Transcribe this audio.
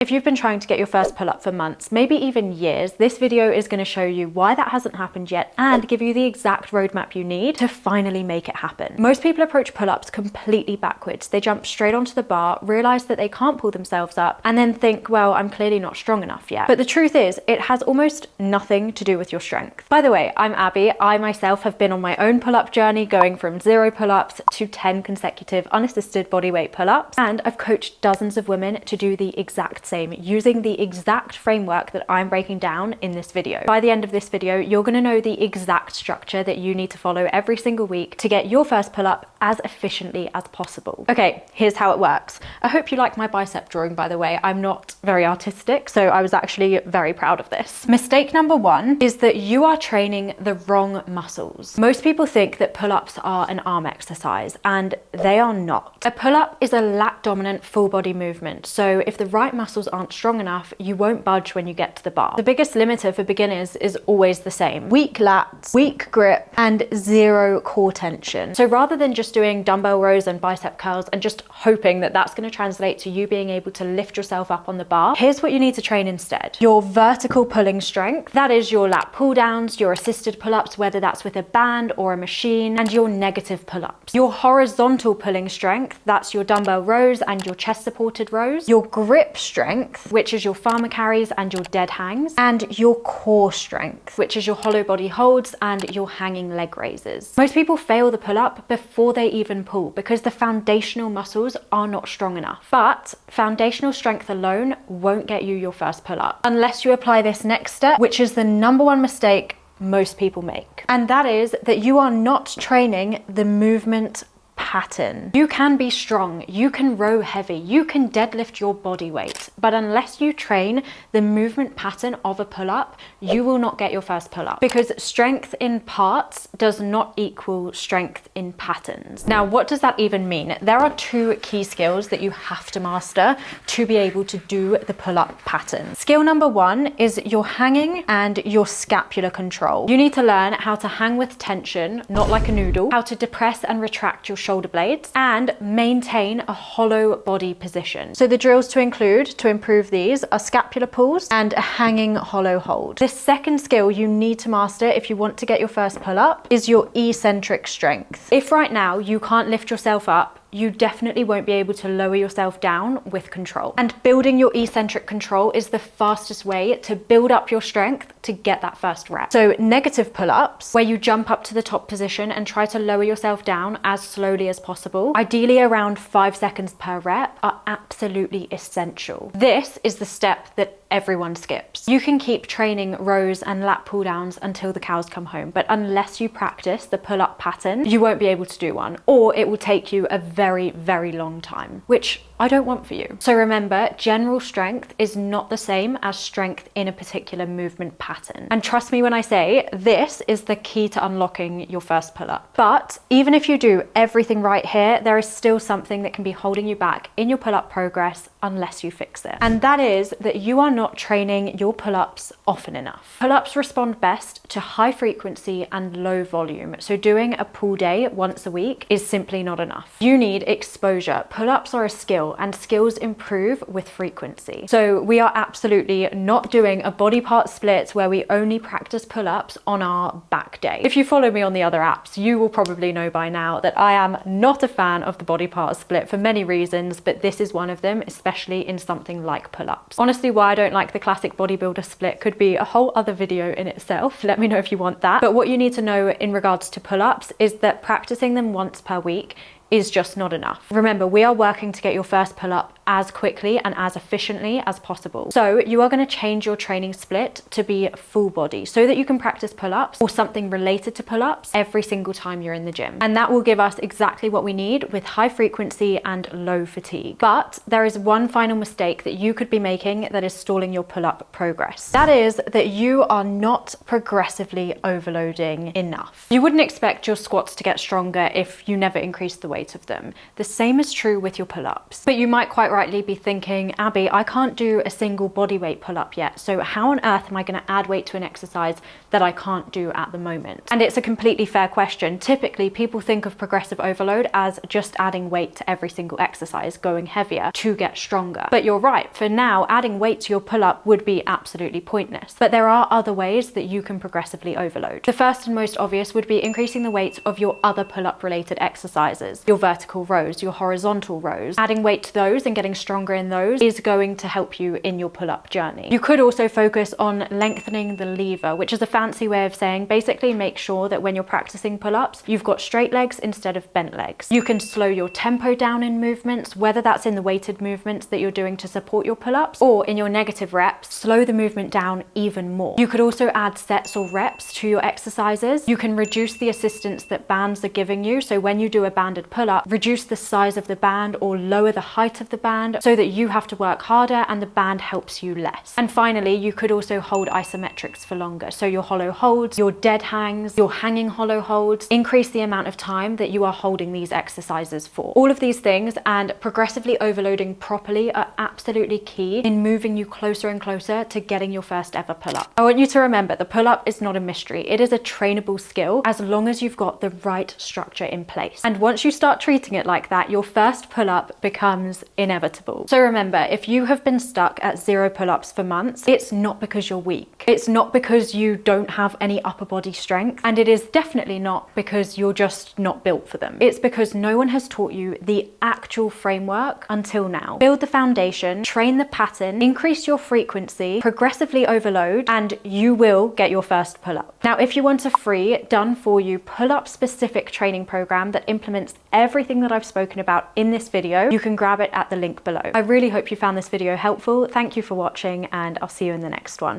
If you've been trying to get your first pull-up for months, maybe even years, this video is going to show you why that hasn't happened yet and give you the exact roadmap you need to finally make it happen. Most people approach pull-ups completely backwards. They jump straight onto the bar, realize that they can't pull themselves up, and then think, well, I'm clearly not strong enough yet. But the truth is, it has almost nothing to do with your strength. By the way, I'm Abby. I myself have been on my own pull-up journey, going from 0 pull-ups to 10 consecutive unassisted bodyweight pull-ups, and I've coached dozens of women to do the exact same using the exact framework that I'm breaking down in this video. By the end of this video, you're going to know the exact structure that you need to follow every single week to get your first pull-up as efficiently as possible. Okay, here's how it works. I hope you like my bicep drawing, by the way. I'm not very artistic, so I was actually very proud of this. Mistake number 1 is that you are training the wrong muscles. Most people think that pull-ups are an arm exercise, and they are not. A pull-up is a lat dominant full body movement, so if the right muscles aren't strong enough, you won't budge when you get to the bar. The biggest limiter for beginners is always the same: weak lats, weak grip, and 0 core tension. So rather than just doing dumbbell rows and bicep curls and just hoping that that's going to translate to you being able to lift yourself up on the bar, here's what you need to train instead. Your vertical pulling strength, that is your lat pull downs, your assisted pull-ups, whether that's with a band or a machine, and your negative pull-ups. Your horizontal pulling strength, that's your dumbbell rows and your chest supported rows. Your grip strength, which is your farmer carries and your dead hangs, and your core strength, which is your hollow body holds and your hanging leg raises. Most people fail the pull-up before they even pull because the foundational muscles are not strong enough. But foundational strength alone won't get you your first pull-up unless you apply this next step, which is the number 1 mistake most people make. And that is that you are not training the movement pattern. You can be strong, you can row heavy, you can deadlift your body weight, but unless you train the movement pattern of a pull-up, you will not get your first pull-up, because strength in parts does not equal strength in patterns. Now, what does that even mean? There are 2 key skills that you have to master to be able to do the pull-up pattern. Skill number 1 is your hanging and your scapular control. You need to learn how to hang with tension, not like a noodle, how to depress and retract your shoulder blades, and maintain a hollow body position. So the drills to include to improve these are scapular pulls and a hanging hollow hold. The second skill you need to master if you want to get your first pull-up is your eccentric strength. If right now you can't lift yourself up, you definitely won't be able to lower yourself down with control. And building your eccentric control is the fastest way to build up your strength to get that first rep. So negative pull-ups, where you jump up to the top position and try to lower yourself down as slowly as possible, ideally around 5 seconds per rep, are absolutely essential. This is the step that everyone skips. You can keep training rows and lat pull downs until the cows come home, but unless you practice the pull-up pattern, you won't be able to do one, or it will take you a very, very long time, which I don't want for you. So remember, general strength is not the same as strength in a particular movement pattern. And trust me when I say this is the key to unlocking your first pull-up. But even if you do everything right here, there is still something that can be holding you back in your pull-up progress unless you fix it. And that is that you are not training your pull-ups often enough. Pull-ups respond best to high frequency and low volume. So doing a pull day once a week is simply not enough. You need exposure. Pull-ups are a skill, and skills improve with frequency. So we are absolutely not doing a body part split where we only practice pull-ups on our back day. If you follow me on the other apps, you will probably know by now that I am not a fan of the body part split for many reasons, but this is one of them, especially in something like pull-ups. Honestly, why I don't like the classic bodybuilder split could be a whole other video in itself. Let me know if you want that. But what you need to know in regards to pull-ups is that practicing them once per week is just not enough. Remember, we are working to get your first pull-up as quickly and as efficiently as possible. So you are going to change your training split to be full body so that you can practice pull-ups or something related to pull-ups every single time you're in the gym. And that will give us exactly what we need with high frequency and low fatigue. But there is one final mistake that you could be making that is stalling your pull-up progress. That is that you are not progressively overloading enough. You wouldn't expect your squats to get stronger if you never increase the weight of them. The same is true with your pull-ups. But you might quite rightly be thinking, Abby, I can't do a single bodyweight pull-up yet, so how on earth am I going to add weight to an exercise that I can't do at the moment? And it's a completely fair question. Typically, people think of progressive overload as just adding weight to every single exercise, going heavier to get stronger. But you're right, for now, adding weight to your pull-up would be absolutely pointless. But there are other ways that you can progressively overload. The first and most obvious would be increasing the weight of your other pull-up related exercises, your vertical rows, your horizontal rows. Adding weight to those and getting stronger in those is going to help you in your pull-up journey. You could also focus on lengthening the lever, which is a fancy way of saying basically make sure that when you're practicing pull-ups, you've got straight legs instead of bent legs. You can slow your tempo down in movements, whether that's in the weighted movements that you're doing to support your pull-ups, or in your negative reps, slow the movement down even more. You could also add sets or reps to your exercises. You can reduce the assistance that bands are giving you. So when you do a banded pull-up, reduce the size of the band or lower the height of the band so that you have to work harder and the band helps you less. And finally, you could also hold isometrics for longer. So your hollow holds, your dead hangs, your hanging hollow holds, increase the amount of time that you are holding these exercises for. All of these things and progressively overloading properly are absolutely key in moving you closer and closer to getting your first ever pull-up. I want you to remember the pull-up is not a mystery. It is a trainable skill as long as you've got the right structure in place. And once you start treating it like that, your first pull-up becomes inevitable. So remember, if you have been stuck at 0 pull-ups for months, it's not because you're weak. It's not because you don't have any upper body strength, and it is definitely not because you're just not built for them. It's because no one has taught you the actual framework until now. Build the foundation, train the pattern, increase your frequency, progressively overload, and you will get your first pull-up. Now, if you want a free, done for you pull-up specific training program that implements everything that I've spoken about in this video, you can grab it at the link below. I really hope you found this video helpful. Thank you for watching, and I'll see you in the next one.